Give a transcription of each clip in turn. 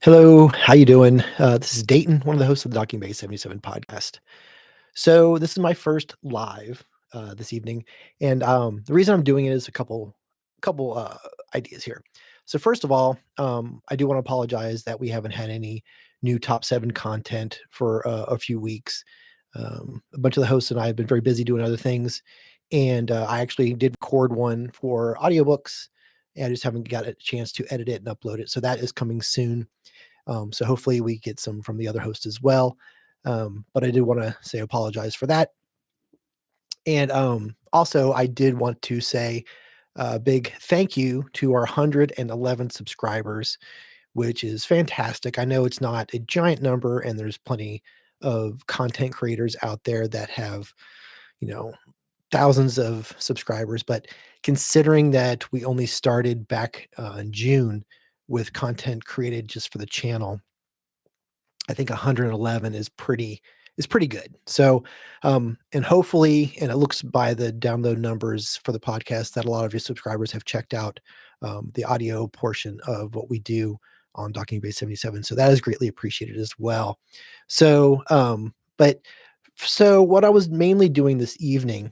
Hello, how you doing? This is Dayton, one of the hosts of the Docking Bay 77 podcast. So this is my first live this evening, and the reason I'm doing it is a couple ideas here. So first of all, I do want to apologize that we haven't had any new top seven content for a few weeks. A bunch of the hosts and I have been very busy doing other things, and I actually did record one for audiobooks, and I just haven't got a chance to edit it and upload it. So that is coming soon. So hopefully we get some from the other host as well. But I did want to say apologize for that. And also, I did want to say a big thank you to our 111 subscribers, which is fantastic. I know it's not a giant number, and there's plenty of content creators out there that have, you know, thousands of subscribers. But considering that we only started back in June with content created just for the channel, I think 111 is pretty good. So, and hopefully, and it looks by the download numbers for the podcast that a lot of your subscribers have checked out the audio portion of what we do on Docking Bay 77. So that is greatly appreciated as well. So, but what I was mainly doing this evening,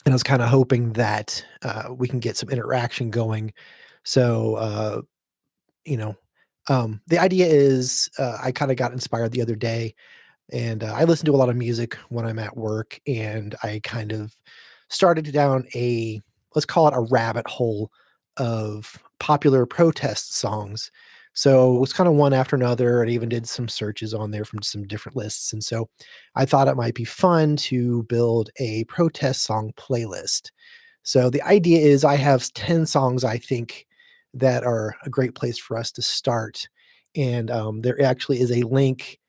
and I was kind of hoping that we can get some interaction going. So, you know, the idea is I kind of got inspired the other day, and I listen to a lot of music when I'm at work, and I kind of started down a, let's call it a rabbit hole of popular protest songs. So it was kind of one after another, and I even did some searches on there from some different lists. And so I thought it might be fun to build a protest song playlist. So the idea is I have 10 songs I think that are a great place for us to start. And there actually is a link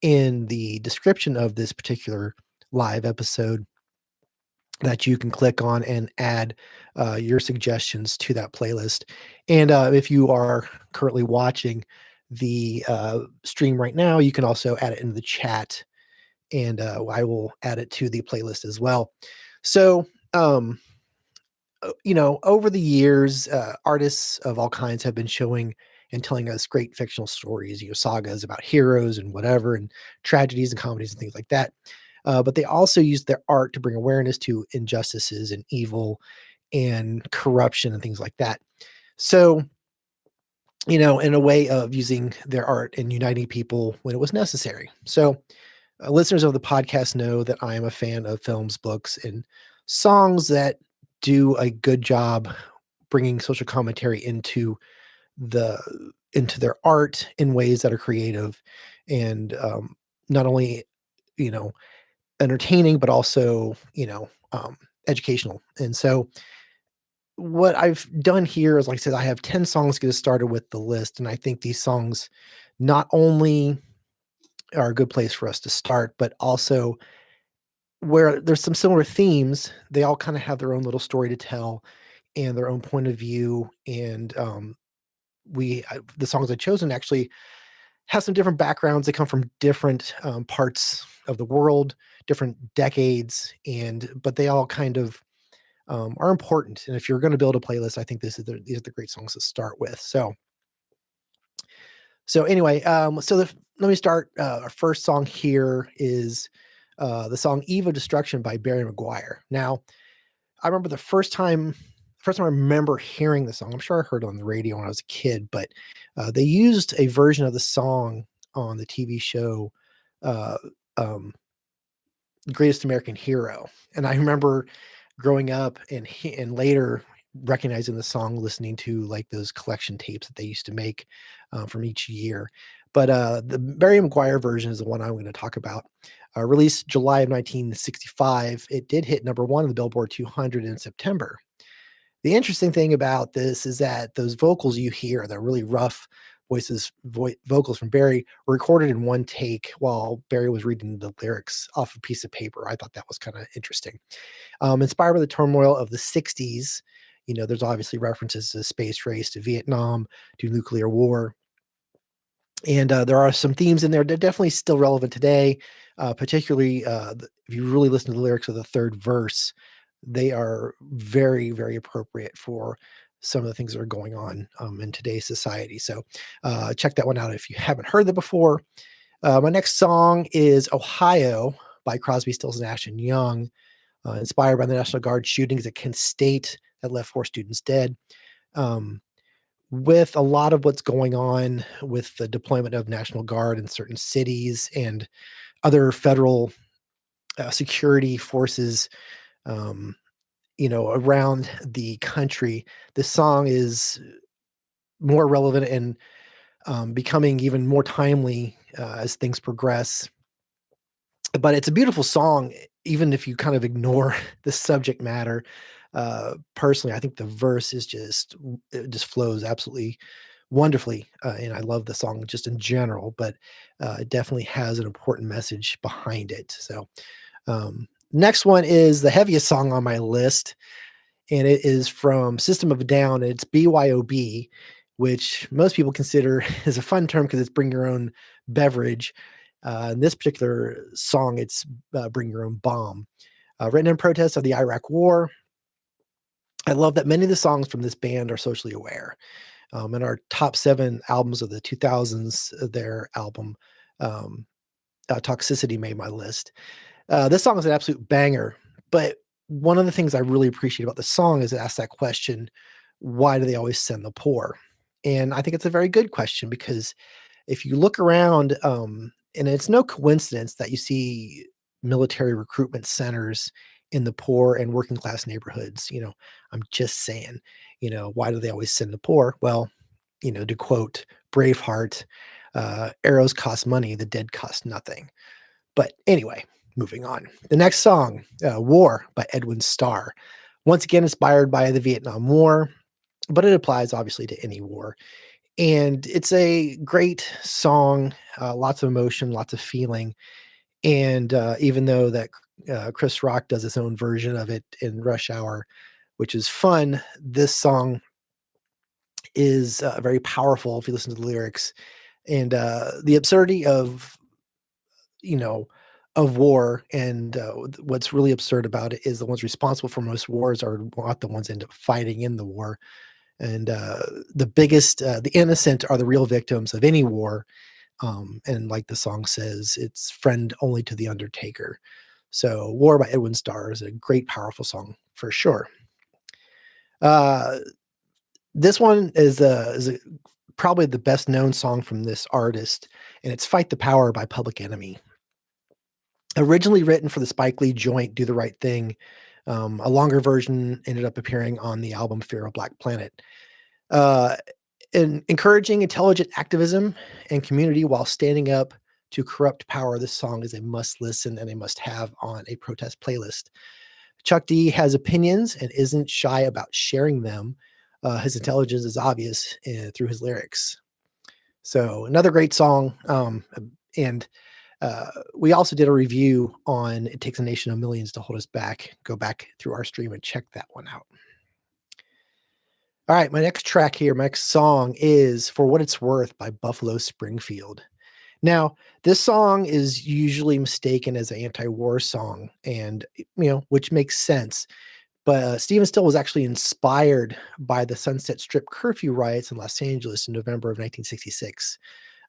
in the description of this particular live episode that you can click on and add your suggestions to that playlist. And if you are currently watching the stream right now, you can also add it into the chat, and I will add it to the playlist as well. So, over the years, artists of all kinds have been showing and telling us great fictional stories, sagas about heroes and whatever, and tragedies and comedies and things like that. But they also use their art to bring awareness to injustices and evil and corruption and things like that. So, in a way of using their art and uniting people when it was necessary. So, listeners of the podcast know that I am a fan of films, books, and songs that do a good job bringing social commentary the into their art in ways that are creative and not only you know entertaining but also educational. And so what I've done here is, like I said, I have 10 songs to get us started with the list, and I think these songs not only are a good place for us to start, but also where there's some similar themes. They all kind of have their own little story to tell and their own point of view. And the songs I've chosen actually have some different backgrounds. They come from different parts of the world, different decades, and but they all kind of are important. And if you're going to build a playlist, I think these are the great songs to start with. So anyway, let me start. Our first song here is the song "Eve of Destruction" by Barry McGuire. Now, I remember the first time I remember hearing the song. I'm sure I heard it on the radio when I was a kid, but they used a version of the song on the TV show uh, um, Greatest American Hero. And I remember growing up and later recognizing the song, listening to like those collection tapes that they used to make from each year. But the Barry McGuire version is the one I'm going to talk about. Released July of 1965, it did hit number one on the Billboard 200 in September. The interesting thing about this is that those vocals you hear, the really rough vocals from Barry, were recorded in one take while Barry was reading the lyrics off a piece of paper. I thought that was kind of interesting. Inspired by the turmoil of the 60s, there's obviously references to space race, to Vietnam, to nuclear war. And there are some themes in there that are definitely still relevant today, particularly if you really listen to the lyrics of the third verse. they are very, very appropriate for some of the things that are going on in today's society. So check that one out if you haven't heard that before. My next song is Ohio by Crosby, Stills, Nash and Young, inspired by the National Guard shootings at Kent State that left 4 students dead. Um, with a lot of what's going on with the deployment of National Guard in certain cities and other federal security forces, um, around the country, this song is more relevant and becoming even more timely as things progress. But it's a beautiful song, even if you kind of ignore the subject matter. Personally, I think the verse is it just flows absolutely wonderfully, and I love the song just in general. But it definitely has an important message behind it. So, next one is the heaviest song on my list, and it is from System of a Down. And it's BYOB, which most people consider is a fun term because it's bring your own beverage. In this particular song, it's Bring Your Own Bomb. Written in protest of the Iraq War. I love that many of the songs from this band are socially aware. In our top 7 albums of the 2000s, their album, um, Toxicity, made my list. This song is an absolute banger, but one of the things I really appreciate about the song is it asks that question, why do they always send the poor? And I think it's a very good question because if you look around, and it's no coincidence that you see military recruitment centers in the poor and working class neighborhoods. I'm just saying, why do they always send the poor? Well, to quote Braveheart, arrows cost money, the dead cost nothing. But anyway, moving on. The next song, War by Edwin Starr. Once again, inspired by the Vietnam War, but it applies obviously to any war. And it's a great song, lots of emotion, lots of feeling. And even though that Chris Rock does his own version of it in Rush Hour, which is fun, this song is very powerful if you listen to the lyrics. And the absurdity you know, of war and what's really absurd about it is the ones responsible for most wars are not the ones end up fighting in the war. And the innocent are the real victims of any war. And like the song says, it's friend only to the undertaker. So War by Edwin Starr is a great, powerful song for sure. Uh, this one is probably the best known song from this artist, and it's Fight the Power by Public Enemy. Originally written for the Spike Lee joint Do the Right Thing, a longer version ended up appearing on the album Fear of Black Planet. Uh, encouraging intelligent activism and community while standing up to corrupt power, this song is a must listen and a must have on a protest playlist. Chuck D has opinions and isn't shy about sharing them. His intelligence is obvious through his lyrics. So another great song. And we also did a review on It Takes a Nation of Millions to Hold Us Back. Go back through our stream and check that one out. All right, my next track here, my next song is For What It's Worth by Buffalo Springfield. Now, this song is usually mistaken as an anti-war song, and which makes sense. But Stephen Still was actually inspired by the Sunset Strip curfew riots in Los Angeles in November of 1966,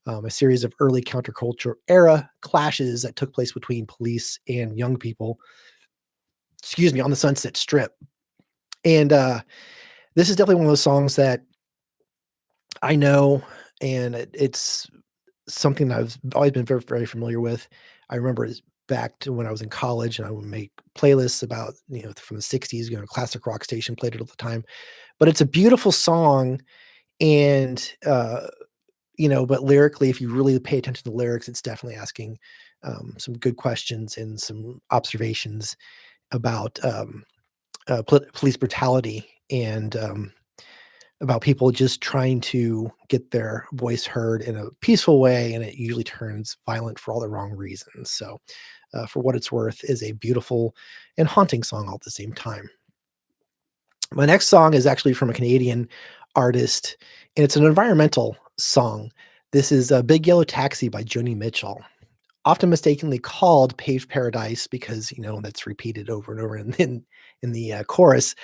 a series of early counterculture era clashes that took place between police and young people. Excuse me, on the Sunset Strip, and this is definitely one of those songs that I know, and it's something that I've always been very, very familiar with. I remember back to when I was in college, and I would make playlists about, from the '60s, classic rock station played it all the time. But it's a beautiful song, and but lyrically, if you really pay attention to the lyrics, it's definitely asking some good questions and some observations about police brutality and about people just trying to get their voice heard in a peaceful way, and it usually turns violent for all the wrong reasons. So, For What It's Worth is a beautiful and haunting song all at the same time. My next song is actually from a Canadian artist, and it's an environmental song. This is Big Yellow Taxi by Joni Mitchell. often mistakenly called Paved Paradise because, that's repeated over and over in the, chorus,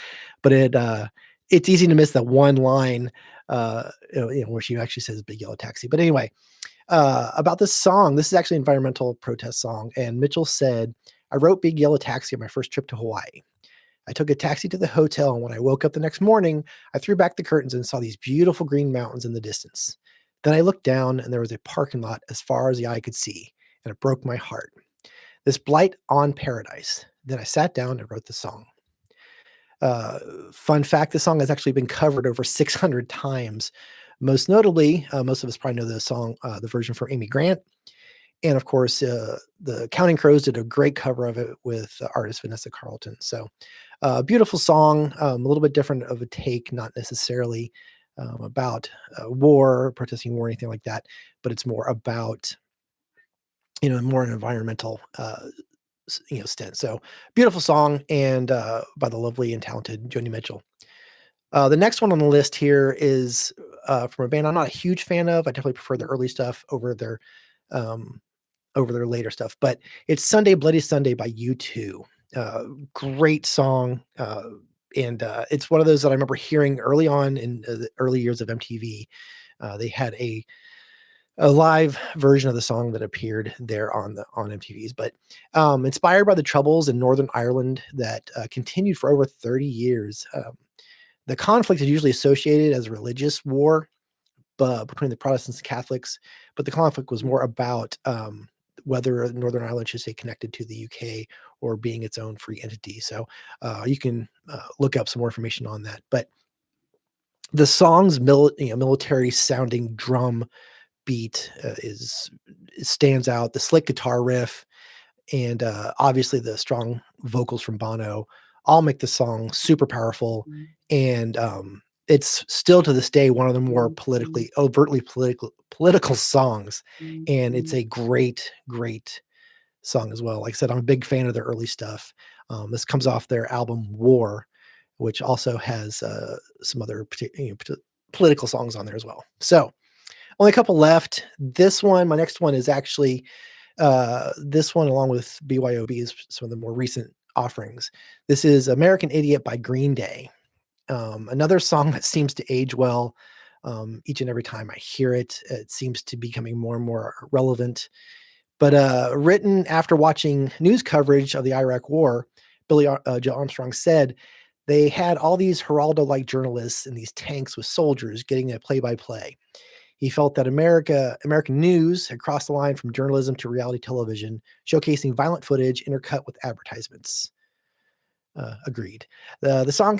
but it's easy to miss that one line, where she actually says "Big Yellow Taxi." But anyway, about this song, this is actually an environmental protest song, and Mitchell said, "I wrote Big Yellow Taxi on my first trip to Hawaii. I took a taxi to the hotel, and when I woke up the next morning, I threw back the curtains and saw these beautiful green mountains in the distance. Then I looked down, and there was a parking lot as far as the eye could see, and it broke my heart. This blight on paradise." Then I sat down and wrote the song. Uh, Fun fact, the song has actually been covered over 600 times. Most notably, most of us probably know the song, the version for Amy Grant. And of course, the Counting Crows did a great cover of it with artist Vanessa Carlton. So, beautiful song, a little bit different of a take, not necessarily about war, protesting war, anything like that, but it's more about, more an environmental stint. So, beautiful song, and by the lovely and talented Joni Mitchell. The next one on the list here is from a band I'm not a huge fan of. I definitely prefer their early stuff um, over their later stuff, but it's "Sunday Bloody Sunday" by U2. Great song, and it's one of those that I remember hearing early on in the early years of MTV. They had a live version of the song that appeared there on MTV's, but inspired by the troubles in Northern Ireland that continued for over 30 years. The conflict is usually associated as a religious war between the Protestants and Catholics, but the conflict was more about whether Northern Ireland should stay connected to the UK or being its own free entity. So you can look up some more information on that. But the song's military sounding drum beat stands out. The slick guitar riff and obviously the strong vocals from Bono all make the song super powerful. And it's still to this day one of the more overtly political songs, and it's a great song as well. Like I said, I'm a big fan of their early stuff. This comes off their album War, which also has some other political songs on there as well. So only a couple left. My next one is actually this one, along with BYOB, is some of the more recent offerings. This is "American Idiot" by Green Day. Another song that seems to age well. Each and every time I hear it, it seems to be becoming more and more relevant. But written after watching news coverage of the Iraq War, Joe Armstrong said they had all these Geraldo-like journalists in these tanks with soldiers getting a play-by-play. He felt that American news had crossed the line from journalism to reality television, showcasing violent footage intercut with advertisements. Agreed. The song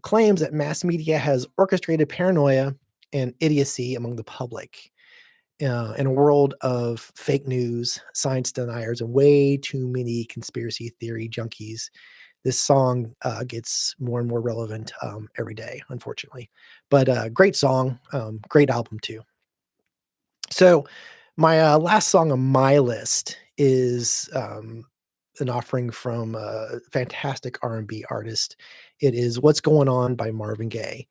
claims that mass media has orchestrated paranoia and idiocy among the public. In a world of fake news, science deniers, and way too many conspiracy theory junkies, this song gets more and more relevant every day, unfortunately. But great song, great album too. So, my last song on my list is an offering from a fantastic R&B artist. It is "What's Going On" by Marvin Gaye.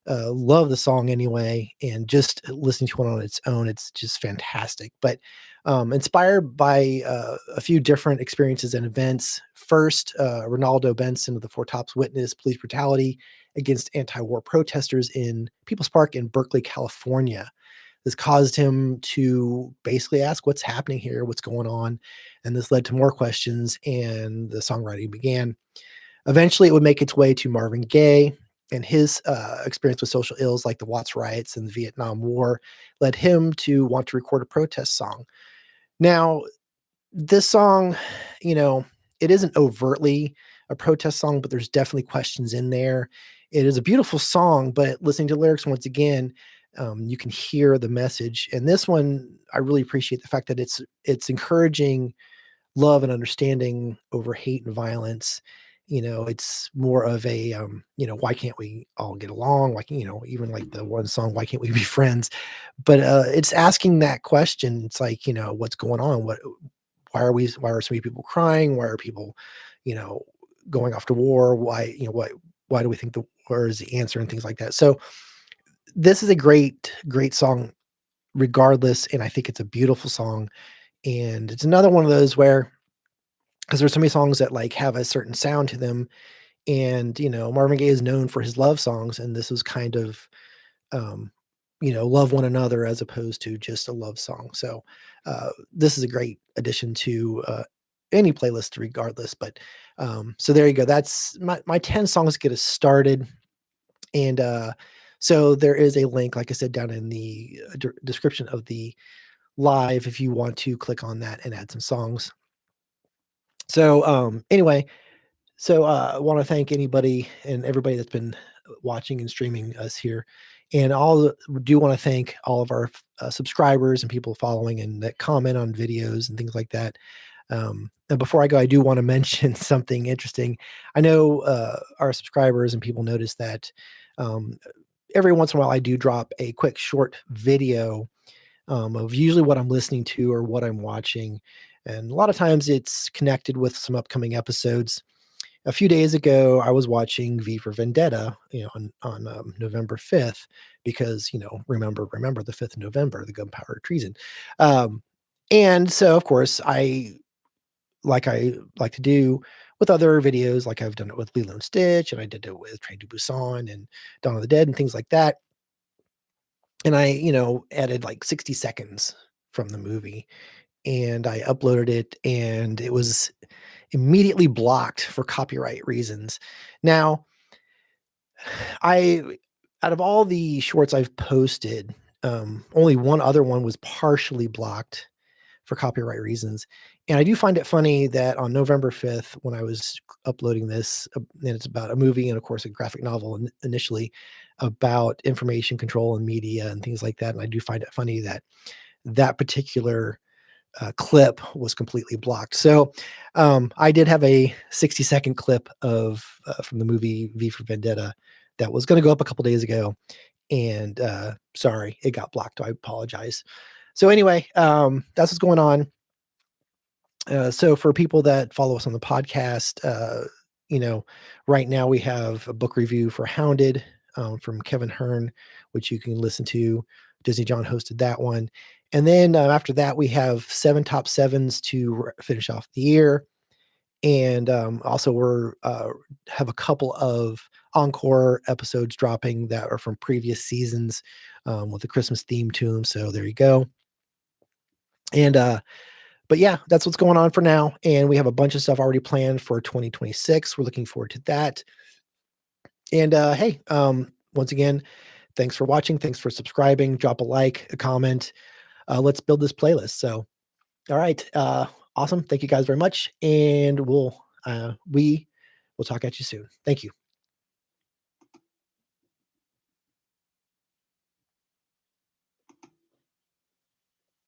Love the song anyway, and just listening to it on its own, it's just fantastic. But inspired by a few different experiences and events. First, Ronaldo Benson of the Four Tops witnessed police brutality against anti-war protesters in People's Park in Berkeley, California. This caused him to basically ask, "What's happening here? What's going on?" And this led to more questions, and the songwriting began. Eventually, it would make its way to Marvin Gaye, and his experience with social ills like the Watts riots and the Vietnam War led him to want to record a protest song. Now, this song, you know, it isn't overtly a protest song, but there's definitely questions in there. It is a beautiful song, but listening to lyrics once again, you can hear the message. And this one, I really appreciate the fact that it's encouraging love and understanding over hate and violence. It's more of a, why can't we all get along? Like, even like the one song, "Why Can't We Be Friends?" But it's asking that question. It's like, what's going on? Why are so many people crying? Why are people, you know, going off to war? Why do we think the war is the answer and things like that? So this is a great song regardless. And I think it's a beautiful song. And it's another one of those where, because there's so many songs that like have a certain sound to them, and Marvin Gaye is known for his love songs, and this was kind of um, love one another as opposed to just a love song. So this is a great addition to any playlist, regardless. But so there you go. That's my 10 songs to get us started. And so there is a link, like I said, down in the description of the live if you want to click on that and add some songs. So anyway, so, I wanna thank anybody and everybody that's been watching and streaming us here, and do wanna thank all of our subscribers and people following and that comment on videos and things like that. And before I go, I do wanna mention something interesting. I know, our subscribers and people notice that, um, every once in a while, I do drop a quick short video, of usually what I'm listening to or what I'm watching, and a lot of times it's connected with some upcoming episodes. A few days ago, I was watching V for Vendetta, on November 5th, because remember the 5th of November, the gunpowder treason. Um, and so, of course, I like to do with other videos, like I've done it with Lilo and Stitch, and I did it with Train to Busan and Dawn of the Dead and things like that. And I, added like 60 seconds from the movie, and I uploaded it, and it was immediately blocked for copyright reasons. Now, I out of all the shorts I've posted, only one other one was partially blocked for copyright reasons, and I do find it funny that on November 5th, when I was uploading this, and it's about a movie and, of course, a graphic novel initially about information control and media and things like that, and I do find it funny that that particular clip was completely blocked. So I did have a 60-second clip of from the movie V for Vendetta that was going to go up a couple days ago, and sorry, it got blocked. I apologize. So anyway, that's what's going on. So for people that follow us on the podcast, you know, right now we have a book review for Hounded from Kevin Hearn, which you can listen to. Disney John hosted that one. And then after that, we have 7 top 7s to finish off the year. And also we're have a couple of encore episodes dropping that are from previous seasons with a Christmas theme to them. So there you go. And but yeah, that's what's going on for now, and we have a bunch of stuff already planned for 2026. We're looking forward to that. And hey, once again, thanks for watching. Thanks for subscribing. Drop a like, a comment. Let's build this playlist. So, all right, awesome. Thank you guys very much, and we will talk at you soon. Thank you.